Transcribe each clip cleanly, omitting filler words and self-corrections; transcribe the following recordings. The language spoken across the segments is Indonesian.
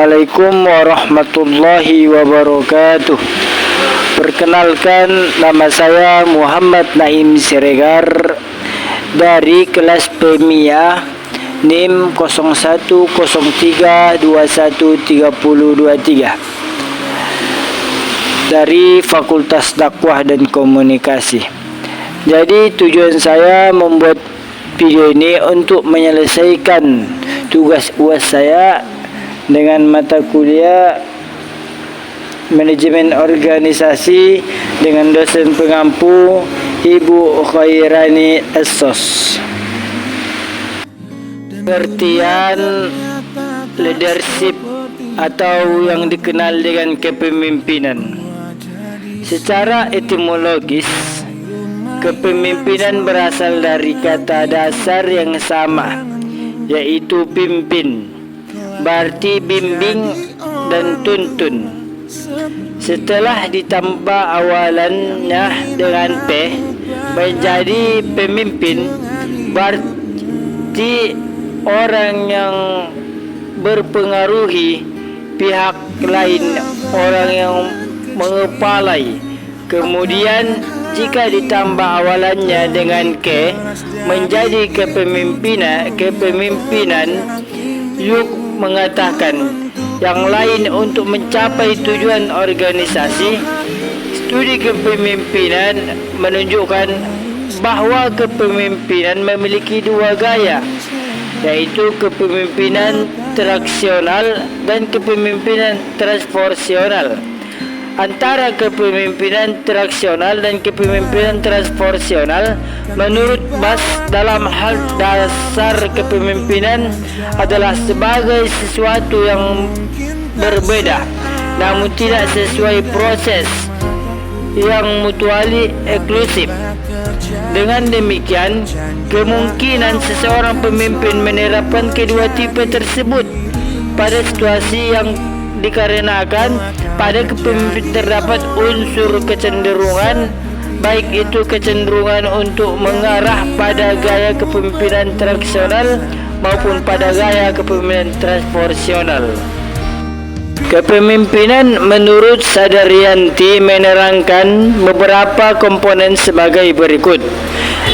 Assalamualaikum warahmatullahi wabarakatuh. Perkenalkan, nama saya Muhammad Naim Siregar dari kelas PMIA NIM 0103213023 dari Fakultas Dakwah dan Komunikasi. Jadi tujuan saya membuat video ini untuk menyelesaikan tugas UAS saya dengan mata kuliah Manajemen Organisasi dengan dosen pengampu Ibu Khairani Essos. Pengertian leadership atau yang dikenal dengan kepemimpinan. Secara etimologis, kepemimpinan berasal dari kata dasar yang sama, yaitu pimpin, berarti bimbing dan tuntun. Setelah ditambah awalannya dengan P menjadi pemimpin, berarti orang yang berpengaruhi pihak lain, orang yang mengepalai. Kemudian jika ditambah awalannya dengan K menjadi kepemimpinan, Yuk mengatakan yang lain untuk mencapai tujuan organisasi. Studi kepemimpinan menunjukkan bahwa kepemimpinan memiliki dua gaya, yaitu kepemimpinan traksional dan kepemimpinan transformasional. Antara kepemimpinan traksional dan kepemimpinan transformasional, menurut Bas, dalam hal dasar kepemimpinan adalah sebagai sesuatu yang berbeda, namun tidak sesuai proses yang mutually eksklusif. Dengan demikian, kemungkinan seseorang pemimpin menerapkan kedua tipe tersebut pada situasi yang dikarenakan pada kepemimpinan terdapat unsur kecenderungan, baik itu kecenderungan untuk mengarah pada gaya kepemimpinan traksional maupun pada gaya kepemimpinan transformasional. Kepemimpinan menurut Sadarianti menerangkan beberapa komponen sebagai berikut.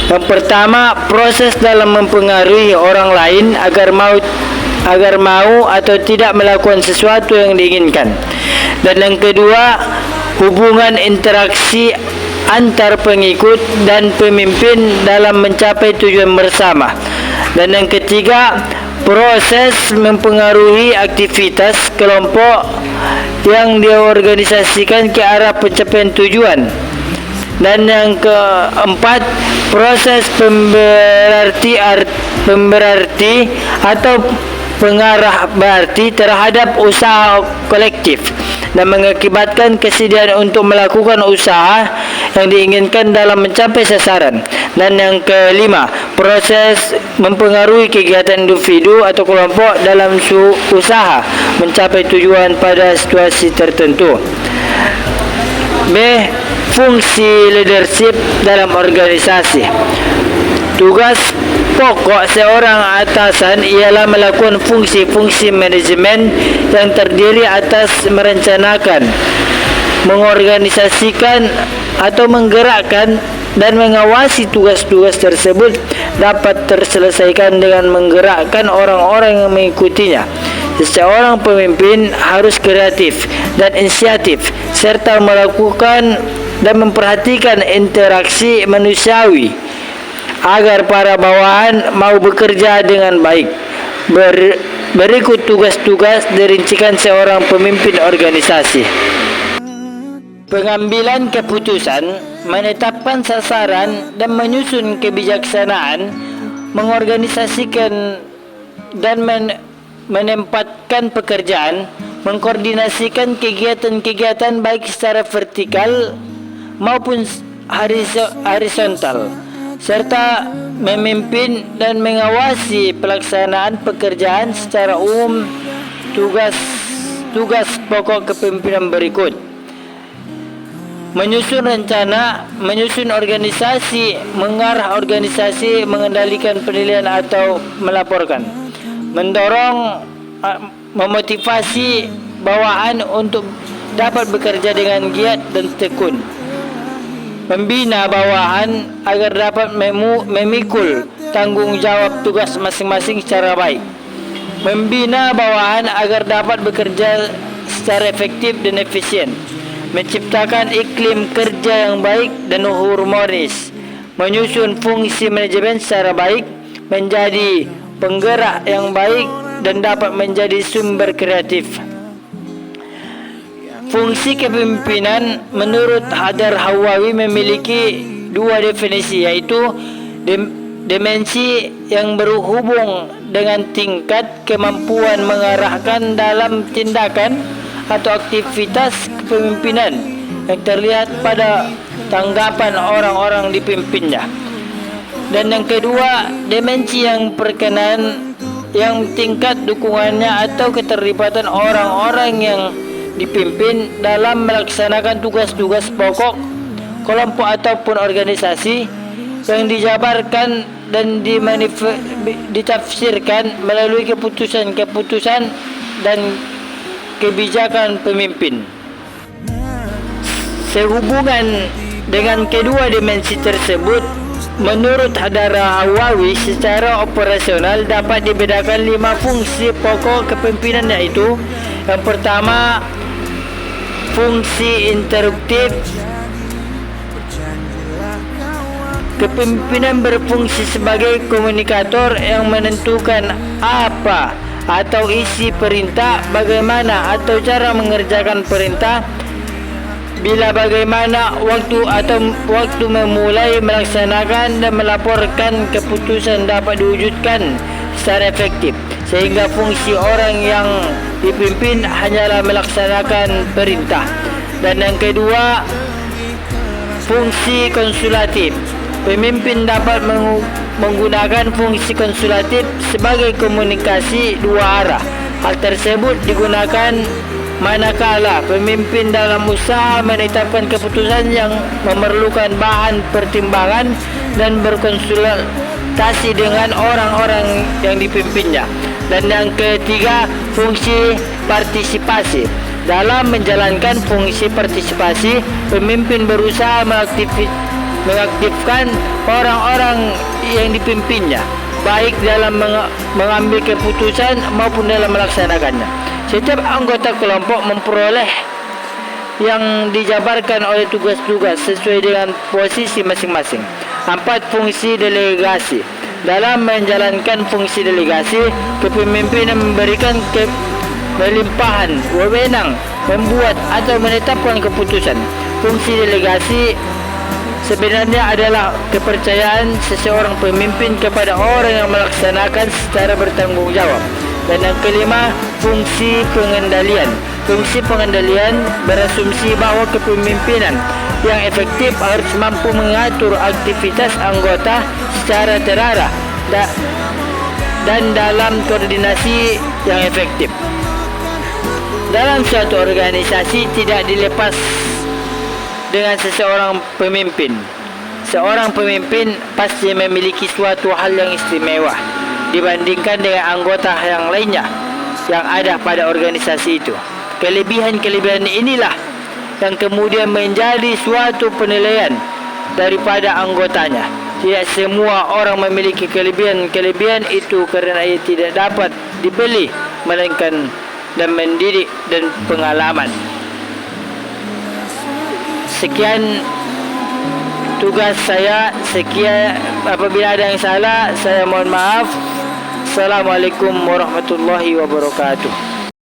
Yang pertama, proses dalam mempengaruhi orang lain agar mau atau tidak melakukan sesuatu yang diinginkan. Dan yang kedua, hubungan interaksi antar pengikut dan pemimpin dalam mencapai tujuan bersama. Dan yang ketiga, proses mempengaruhi aktivitas kelompok yang diorganisasikan ke arah pencapaian tujuan. Dan yang keempat, proses pemberarti atau pengarah berarti terhadap usaha kolektif dan mengakibatkan kesediaan untuk melakukan usaha yang diinginkan dalam mencapai sasaran. Dan yang kelima, proses mempengaruhi kegiatan individu atau kelompok dalam usaha mencapai tujuan pada situasi tertentu. B. Fungsi leadership dalam organisasi. Tugas pokok seorang atasan ialah melakukan fungsi-fungsi manajemen yang terdiri atas merencanakan, mengorganisasikan atau menggerakkan dan mengawasi tugas-tugas tersebut dapat terselesaikan dengan menggerakkan orang-orang yang mengikutinya. Seorang pemimpin harus kreatif dan inisiatif serta melakukan dan memperhatikan interaksi manusiawi agar para bawahan mau bekerja dengan baik. Berikut tugas-tugas dirincikan seorang pemimpin organisasi. Pengambilan keputusan, menetapkan sasaran dan menyusun kebijaksanaan, mengorganisasikan dan menempatkan pekerjaan, mengkoordinasikan kegiatan-kegiatan baik secara vertikal maupun horizontal, serta memimpin dan mengawasi pelaksanaan pekerjaan secara umum. Tugas pokok kepemimpinan berikut: menyusun rencana, menyusun organisasi, mengarah organisasi, mengendalikan penilaian atau melaporkan, mendorong memotivasi bawahan untuk dapat bekerja dengan giat dan tekun, membina bawahan agar dapat memikul tanggung jawab tugas masing-masing secara baik, membina bawahan agar dapat bekerja secara efektif dan efisien, menciptakan iklim kerja yang baik dan harmonis, menyusun fungsi manajemen secara baik, menjadi penggerak yang baik dan dapat menjadi sumber kreatif. Fungsi kepemimpinan menurut Hadar Hawawi memiliki dua definisi, yaitu dimensi yang berhubung dengan tingkat kemampuan mengarahkan dalam tindakan atau aktivitas kepemimpinan yang terlihat pada tanggapan orang-orang dipimpinnya. Dan yang kedua, dimensi yang berkenaan yang tingkat dukungannya atau keterlibatan orang-orang yang dipimpin dalam melaksanakan tugas-tugas pokok kelompok ataupun organisasi yang dijabarkan dan ditafsirkan melalui keputusan-keputusan dan kebijakan pemimpin. Sehubungan dengan kedua dimensi tersebut, menurut Hadar Hawawi, secara operasional dapat dibedakan 5 fungsi pokok kepemimpinan, yaitu yang pertama, fungsi interruptif. Kepemimpinan berfungsi sebagai komunikator yang menentukan apa atau isi perintah, bagaimana atau cara mengerjakan perintah, bila bagaimana waktu memulai melaksanakan dan melaporkan keputusan dapat diwujudkan secara efektif, sehingga fungsi orang yang dipimpin hanyalah melaksanakan perintah. Dan yang kedua, fungsi konsulatif. Pemimpin dapat menggunakan fungsi konsulatif sebagai komunikasi dua arah. Hal tersebut digunakan manakala pemimpin dalam usaha menetapkan keputusan yang memerlukan bahan pertimbangan dan berkonsultasi dengan orang-orang yang dipimpinnya. Dan yang ketiga, fungsi partisipasi. Dalam menjalankan fungsi partisipasi, pemimpin berusaha mengaktifkan orang-orang yang dipimpinnya, baik dalam mengambil keputusan maupun dalam melaksanakannya. Setiap anggota kelompok memperoleh yang dijabarkan oleh tugas-tugas sesuai dengan posisi masing-masing. 4. Fungsi delegasi. Dalam menjalankan fungsi delegasi, kepemimpinan memberikan melimpahan wewenang membuat atau menetapkan keputusan. Fungsi delegasi sebenarnya adalah kepercayaan seseorang pemimpin kepada orang yang melaksanakan secara bertanggung jawab. Dan yang kelima, fungsi pengendalian. Fungsi pengendalian berasumsi bahawa kepemimpinan yang efektif harus mampu mengatur aktivitas anggota secara terarah dan dalam koordinasi yang efektif. Dalam suatu organisasi tidak dilepas dengan seseorang pemimpin. Seorang pemimpin pasti memiliki suatu hal yang istimewa dibandingkan dengan anggota yang lainnya yang ada pada organisasi itu. Kelebihan-kelebihan inilah yang kemudian menjadi suatu penilaian daripada anggotanya. Tidak semua orang memiliki kelebihan itu kerana ia tidak dapat dibeli, melainkan dan mendidik dan pengalaman. Sekian tugas saya. Apabila ada yang salah, saya mohon maaf. Assalamualaikum warahmatullahi wabarakatuh.